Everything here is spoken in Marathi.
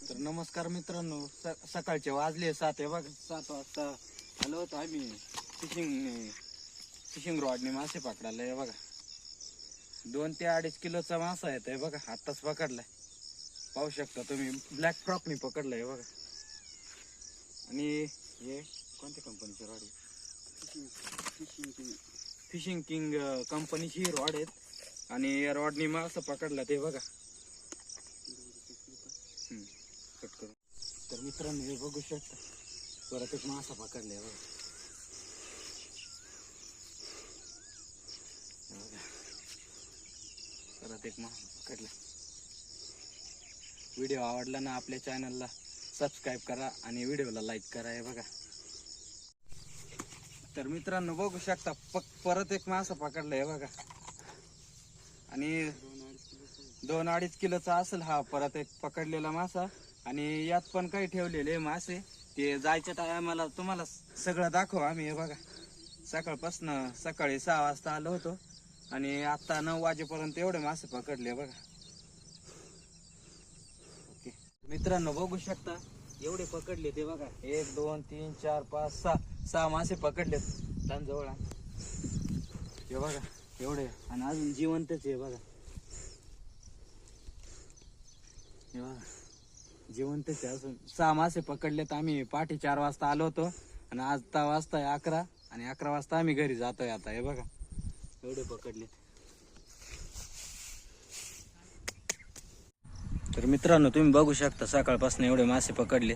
तर नमस्कार मित्रांनो, सकाळचे वाजले 7 हे बघा. 7 वाजता आलो होतो आम्ही फिशिंग रॉडने मासे पकडायला. हे बघा 2 ते 2.5 किलोचा मासा येत आहे बघा. आत्ताच पकडलाय, पाहू शकता तुम्ही. ब्लॅक फ्रॉकने पकडलाय बघा. आणि हे कोणत्या कंपनीचे रॉड आहे? फिशिंग किंग कंपनीची रॉड आहेत. आणि या रॉडनी मासा पकडला ते बघा. कट करून. तर मित्रांनो हे बघू शकता, परत एक मासा पकडलाय बघा. परत एक मासा पकडला. व्हिडिओ आवडला ना आपल्या चॅनलला सबस्क्राईब करा आणि व्हिडिओला लाईक करा. हे बघा. तर मित्रांनो बघू शकता, परत एक मासा पकडलाय बघा. आणि 2-2.5 किलोचा असेल हा परत एक पकडलेला मासा. आणि यात पण काही ठेवलेले मासे, ते जायच्या टायमाला तुम्हाला सगळं दाखवू आम्ही. हे बघा सकाळपासून सकाळी 6 वाजता आलो होतो आणि आता 9 वाजेपर्यंत एवढे मासे पकडले बघा. ओके मित्रांनो बघू शकता, एवढे पकडले ते बघा. 1 2 3 4 5 6 मासे पकडलेत जवळ. हे बघा एवढे, आणि अजून जिवंतच आहे बघा. हे बघा जिवंतच आहे अजून. 6 मासे पकडलेत. आम्ही पहाटे 4 वाजता आलो होतो आणि आता वाजताय 11 आणि 11 वाजता आम्ही घरी जातोय आता. हे बघा एवढे पकडलेत. तर मित्रांनो तुम्ही बघू शकता, सकाळपासून एवढे मासे पकडले.